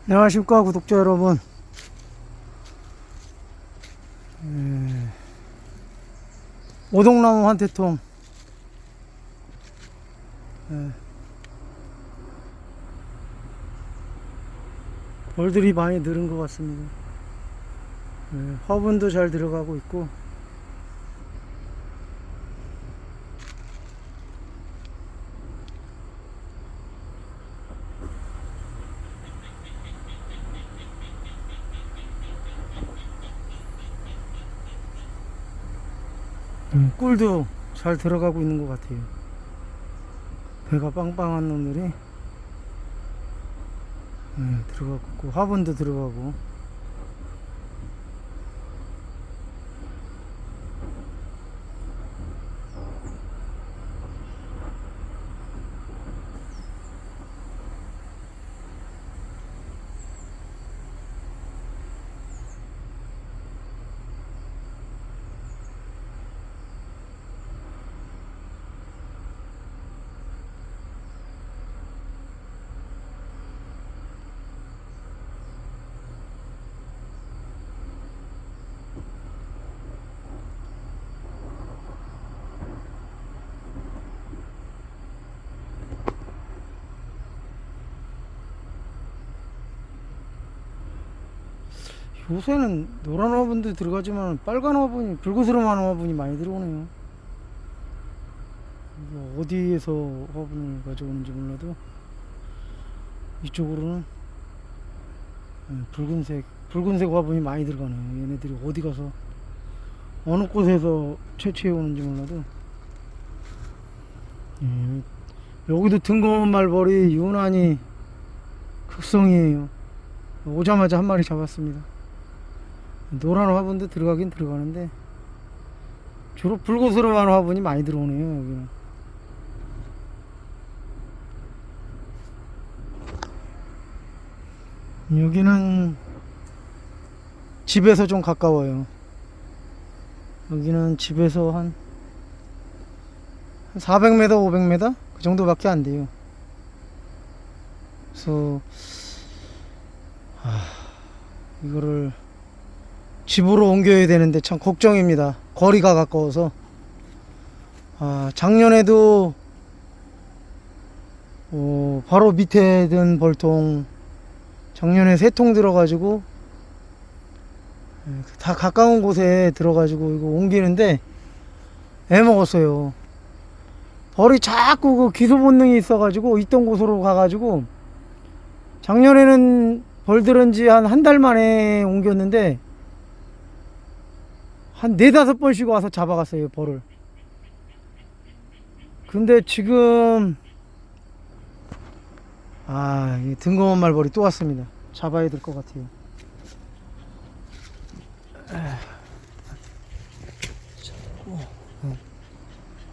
안녕하십니까 구독자 여러분. 오동나무 한테통 벌들이 많이 늘은 것 같습니다. 화분도 잘 들어가고 있고 꿀도 잘 들어가고 있는 것 같아요. 배가 빵빵한 놈들이 들어가고 있고 화분도 들어가고. 요새는 노란 화분도 들어가지만 빨간 화분이, 불그스름한 화분이 많이 들어오네요. 이거 어디에서 화분을 가져오는지 몰라도 이쪽으로는 붉은색 화분이 많이 들어가네요. 얘네들이 어디 가서 어느 곳에서 채취해 오는지 몰라도. 여기도 등검은 말벌이 유난히 극성이에요. 오자마자 한 마리 잡았습니다. 노란 화분도 들어가긴 들어가는데 주로 붉은스름한 화분이 많이 들어오네요. 여기는 집에서 좀 가까워요. 여기는 집에서 한 400m 500m 그 정도밖에 안 돼요. 그래서 이거를 집으로 옮겨야 되는데 참 걱정입니다. 거리가 가까워서. 작년에도 바로 밑에 든 벌통 작년에 3통 들어가지고 다 가까운 곳에 들어가지고 이거 옮기는데 애먹었어요. 벌이 자꾸 그 기소 본능이 있어가지고 있던 곳으로 가가지고 작년에는 벌 들은 지 한 달 만에 옮겼는데 한 4-5번씩 와서 잡아갔어요, 벌을. 근데 지금 이 등검은 말벌이 또 왔습니다. 잡아야 될 것 같아요.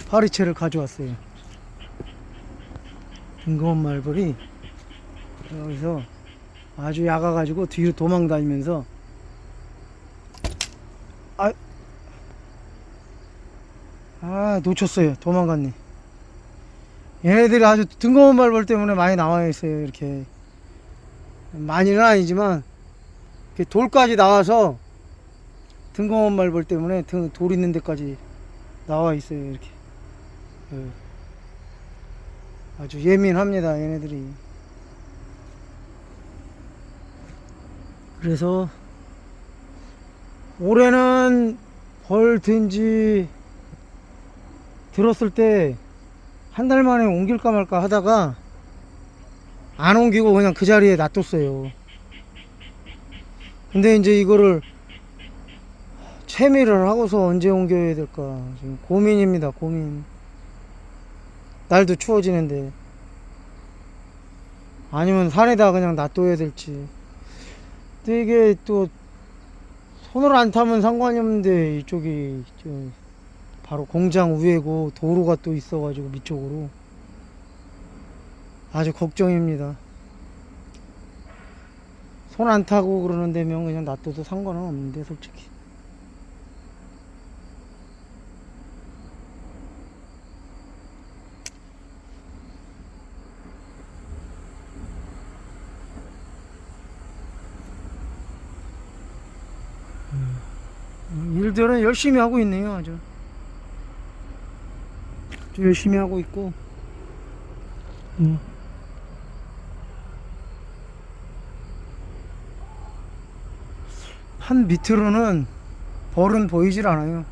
파리채를 가져왔어요. 등검은 말벌이 여기서 아주 약아가지고 뒤로 도망 다니면서 놓쳤어요. 도망갔네. 얘네들이 아주 등검은 말벌 때문에 많이 나와 있어요. 이렇게 많이는 아니지만 이렇게 돌까지 나와서 등검은 말벌 때문에 돌 있는 데까지 나와 있어요. 이렇게 아주 예민합니다. 얘네들이. 그래서 올해는 벌 든지 들었을 때 한 달 만에 옮길까 말까 하다가 안 옮기고 그냥 그 자리에 놔뒀어요. 근데 이제 이거를 채미를 하고서 언제 옮겨야 될까 지금 고민입니다. 고민. 날도 추워지는데 아니면 산에다 그냥 놔둬야 될지. 근데 이게 또 손을 안 타면 상관이 없는데 이쪽이 바로 공장 위에고 도로가 또 있어가지고 밑쪽으로 아주 걱정입니다. 손 안 타고 그러는 데면 그냥 놔둬도 상관은 없는데 솔직히. 일들은 열심히 하고 있네요. 아주 열심히 하고 있고, 한 밑으로는 벌은 보이질 않아요.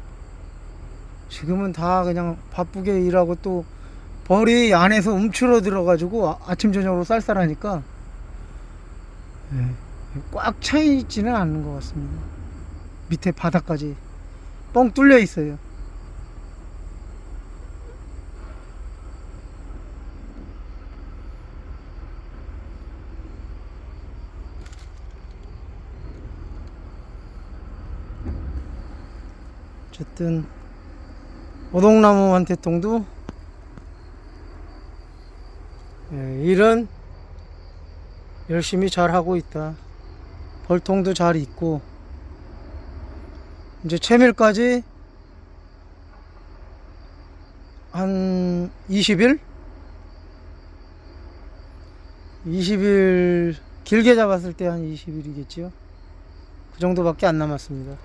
지금은 다 그냥 바쁘게 일하고, 또 벌이 안에서 움츠러 들어가지고 아침 저녁으로 쌀쌀하니까 꽉 차 있지는 않는 것 같습니다. 밑에 바닥까지 뻥 뚫려 있어요. 어쨌든 오동나무 한태통도 일은 열심히 잘 하고 있다. 벌통도 잘 있고, 이제 채밀까지 한 20일? 20일, 길게 잡았을 때 한 20일이겠지요. 그 정도밖에 안 남았습니다.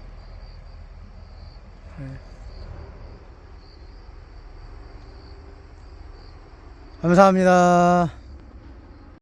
감사합니다.